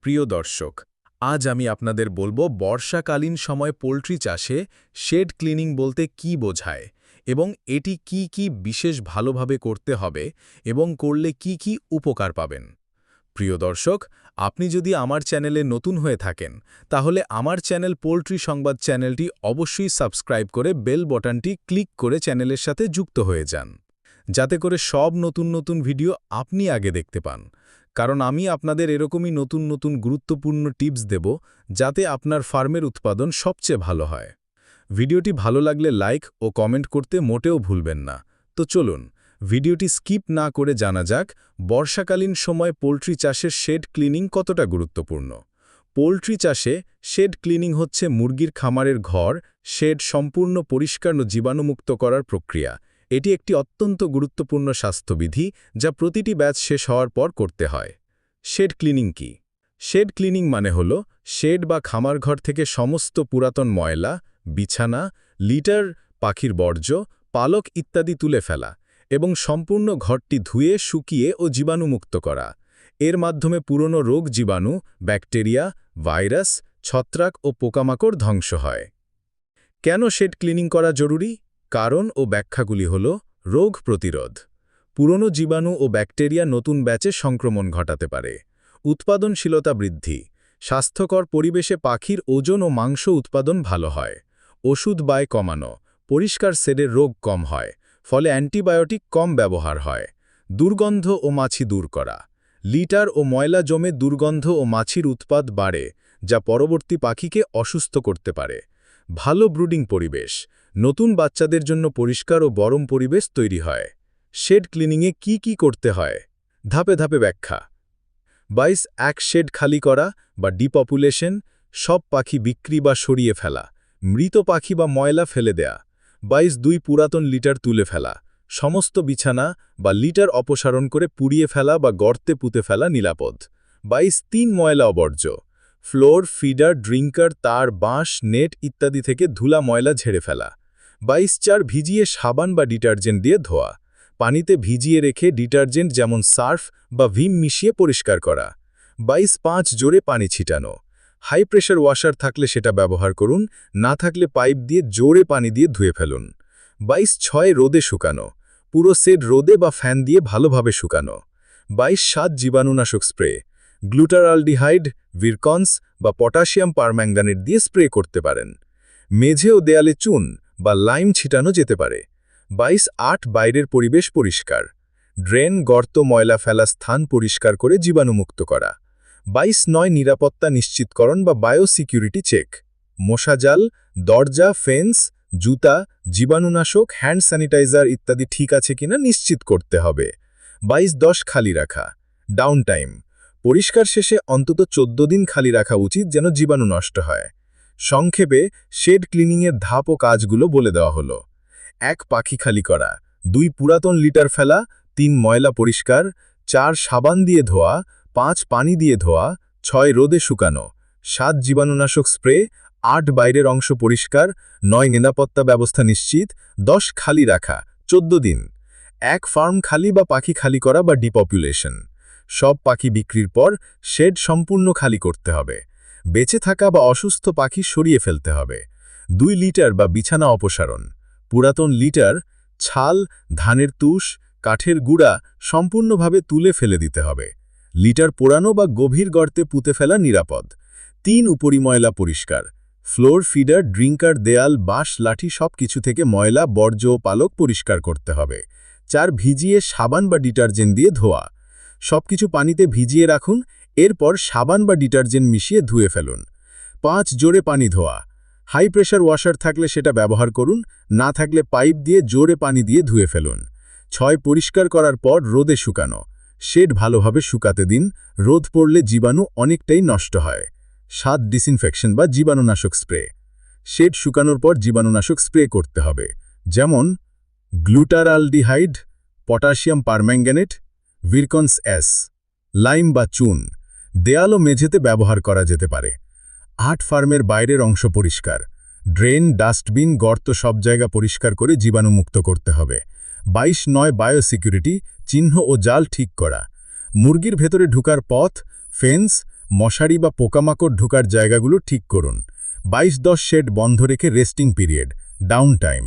প্রিয় দর্শক, আজ আমি আপনাদের বলবো বর্ষাকালীন সময় পোল্ট্রি চাষে শেড ক্লিনিং বলতে কি বোঝায় এবং এটি কি কি বিশেষ ভালোভাবে করতে হবে এবং করলে কি কি উপকার পাবেন। প্রিয় দর্শক, আপনি যদি আমার চ্যানেলে নতুন হয়ে থাকেন তাহলে আমার চ্যানেল পোল্ট্রি সংবাদ চ্যানেলটি অবশ্যই সাবস্ক্রাইব করে বেল বাটনটি ক্লিক করে চ্যানেলের সাথে যুক্ত হয়ে যান, যাতে করে সব নতুন নতুন ভিডিও আপনি আগে দেখতে পান। কারণ আমি আপনাদের এরকমই নতুন নতুন গুরুত্বপূর্ণ টিপস দেব, যাতে আপনার ফার্মের উৎপাদন সবচেয়ে ভালো হয়। ভিডিওটি ভালো লাগলে লাইক ও কমেন্ট করতে মোটেও ভুলবেন না। তো চলুন ভিডিওটি স্কিপ না করে জানা যাক বর্ষাকালীন সময় পোল্ট্রি চাষের শেড ক্লিনিং কতটা গুরুত্বপূর্ণ। পোল্ট্রি চাষে শেড ক্লিনিং হচ্ছে মুরগির খামারের ঘর শেড সম্পূর্ণ পরিষ্কার ও জীবাণুমুক্ত করার প্রক্রিয়া। এটি একটি অত্যন্ত গুরুত্বপূর্ণ স্বাস্থ্যবিধি যা প্রতিটি ব্যাচ শেষ হওয়ার পর করতে হয়। শেড ক্লিনিং কি? শেড ক্লিনিং মানে হল শেড বা খামার ঘর থেকে সমস্ত পুরাতন ময়লা, বিছানা, লিটার, পাখির বর্জ্য, পালক ইত্যাদি তুলে ফেলা এবং সম্পূর্ণ ঘরটি ধুয়ে শুকিয়ে ও জীবাণুমুক্ত করা। এর মাধ্যমে পুরনো রোগ জীবাণু, ব্যাকটেরিয়া, ভাইরাস, ছত্রাক ও পোকামাকড় ধ্বংস হয়। কেন শেড ক্লিনিং করা জরুরি? কারণ ও ব্যাখ্যাগুলি হল রোগ প্রতিরোধ। পুরনো জীবাণু ও ব্যাকটেরিয়া নতুন ব্যাচে সংক্রমণ ঘটাতে পারে। উৎপাদনশীলতা বৃদ্ধি। স্বাস্থ্যকর পরিবেশে পাখির ওজন ও মাংস উৎপাদন ভালো হয়। ওষুধ ব্যয় কমানো। পরিষ্কার শেডের রোগ কম হয়, ফলে অ্যান্টিবায়োটিক কম ব্যবহার হয়। দুর্গন্ধ ও মাছি দূর করা। লিটার ও ময়লা জমে দুর্গন্ধ ও মাছির উৎপাদ বাড়ে, যা পরবর্তী পাখিকে অসুস্থ করতে পারে। ভালো ব্রুডিং পরিবেশ। নতুন বাচ্চাদের জন্য পরিষ্কার ও গরম পরিবেশ তৈরি হয়। শেড ক্লিনিংয়ে কি কি করতে হয়? ধাপে ধাপে ব্যাখ্যা। 22 এক শেড খালি করা বা ডিপপুলেশন, সব পাখি বিক্রি বা সরিয়ে ফেলা, মৃত পাখি বা ময়লা ফেলে দেয়া। 22 পুরাতন লিটার তুলে ফেলা, সমস্ত বিছানা বা লিটার অপসারণ করে পুড়িয়ে ফেলা বা গর্তে পুঁতে ফেলা নিরাপদ। 22 ময়লা অবর্জ্য, ফ্লোর, ফিডার, ড্রিঙ্কার, তার, বাঁশ, নেট ইত্যাদি থেকে ধুলা ময়লা ঝেড়ে ফেলা। 22 ভিজিয়ে সাবান বা ডিটারজেন্ট দিয়ে ধোয়া, পানিতে ভিজিয়ে রেখে ডিটারজেন্ট যেমন সার্ফ বা ভিম মিশিয়ে পরিষ্কার করা। 22 জোরে পানি ছিটানো। হাই প্রেশার ওয়াশার থাকলে সেটা ব্যবহার করুন, না থাকলে পাইপ দিয়ে জোরে পানি দিয়ে ধুয়ে ফেলুন। 22 রোদে শুকানো, পুরো সেড রোদে বা ফ্যান দিয়ে ভালোভাবে শুকানো। 22 জীবাণুনাশক স্প্রে, গ্লুটারালডিহাইড, ভিরকনস বা পটাশিয়াম পারম্যাঙ্গানেট দিয়ে স্প্রে করতে পারেন। মেঝে ও দেয়ালে চুন বা লাইম ছিটানো যেতে পারে। 22 বাইরের পরিবেশ পরিষ্কার। ড্রেন, গর্ত, ময়লা ফেলা স্থান পরিষ্কার করে জীবাণুমুক্ত করা। 22 নিরাপত্তা নিশ্চিতকরণ বা বায়োসিকিউরিটি চেক। মশাজাল, দরজা, ফেন্স, জুতা, জীবাণুনাশক, হ্যান্ড স্যানিটাইজার ইত্যাদি ঠিক আছে কিনা নিশ্চিত করতে হবে। 22 খালি রাখা। ডাউন টাইম, পরিষ্কার শেষে অন্তত 14 দিন খালি রাখা উচিত যেন জীবাণু নষ্ট হয়। সংক্ষেপে শেড ক্লিনিংয়ের ধাপ ও কাজগুলো বলে দেওয়া হলো। 1 পাখি খালি করা, 2 পুরাতন লিটার ফেলা, 3 ময়লা পরিষ্কার, 4 সাবান দিয়ে ধোয়া, 5 পানি দিয়ে ধোয়া, 6 রোদে শুকানো, 7 জীবাণুনাশক স্প্রে, 8 বাইরের অংশ পরিষ্কার, 9 নিরাপত্তা ব্যবস্থা নিশ্চিত, 10 খালি রাখা, 14 দিন। 1 ফার্ম খালি বা পাখি খালি করা বা ডিপপুলেশন। সব পাখি বিক্রির পর শেড সম্পূর্ণ খালি করতে হবে। বেঁচে থাকা বা অসুস্থ পাখি সরিয়ে ফেলতে হবে। 2 লিটার বা বিছানা অপসারণ। পুরাতন লিটার, ছাল, ধানের তুষ, কাঠের গুঁড়া সম্পূর্ণভাবে তুলে ফেলে দিতে হবে। লিটার পোড়ানো বা গভীর গর্তে পুঁতে ফেলা নিরাপদ। 3 উপরিময়লা পরিষ্কার। ফ্লোর, ফিডার, ড্রিঙ্কার, দেয়াল, বাঁশ, লাঠি সবকিছু থেকে ময়লা, বর্জ্য ও পালক পরিষ্কার করতে হবে। 4 ভিজিয়ে সাবান বা ডিটারজেন্ট দিয়ে ধোয়া। সবকিছু পানিতে ভিজিয়ে রাখুন, এরপর সাবান বা ডিটারজেন্ট মিশিয়ে ধুয়ে ফেলুন। 5 জোরে পানি ধোয়া। হাই প্রেশার ওয়াশার থাকলে সেটা ব্যবহার করুন, না থাকলে পাইপ দিয়ে জোরে পানি দিয়ে ধুয়ে ফেলুন। 6 পরিষ্কার করার পর রোদে শুকানো। শেড ভালোভাবে শুকাতে দিন, রোদ পড়লে জীবাণু অনেকটাই নষ্ট হয়। 7 ডিসইনফেকশন বা জীবাণুনাশক স্প্রে। শেড শুকানোর পর জীবাণুনাশক স্প্রে করতে হবে, যেমন glutaraldehyde, potassium permanganate, Virkon S, lime বা চুন। দেয়াল ও মেঝেতে ব্যবহার করা যেতে পারে। 8 ফার্মের বাইরের অংশ পরিষ্কার। ড্রেন, ডাস্টবিন, গর্ত সব জায়গা পরিষ্কার করে জীবাণুমুক্ত করতে হবে। 22 বায়োসিকিউরিটি, চিহ্ন ও জাল ঠিক করা। মুরগির ভেতরে ঢুকার পথ, ফেন্স, মশারি বা পোকামাকড় ঢোকার জায়গাগুলো ঠিক করুন। 22-10 শেড বন্ধ রেখে রেস্টিং পিরিয়ড, ডাউন টাইম।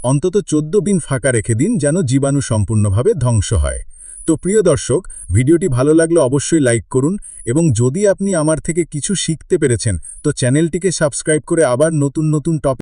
অন্তত 14 দিন ফাঁকা রেখে দিন যেন জীবাণু সম্পূর্ণভাবে ধ্বংস হয়। তো প্রিয় দর্শক, ভিডিওটি ভালো লাগলে অবশ্যই লাইক করুন এবং যদি আপনি আমার থেকে কিছু শিখতে পেরেছেন তো চ্যানেলটিকে সাবস্ক্রাইব করে আবার নতুন নতুন টপিক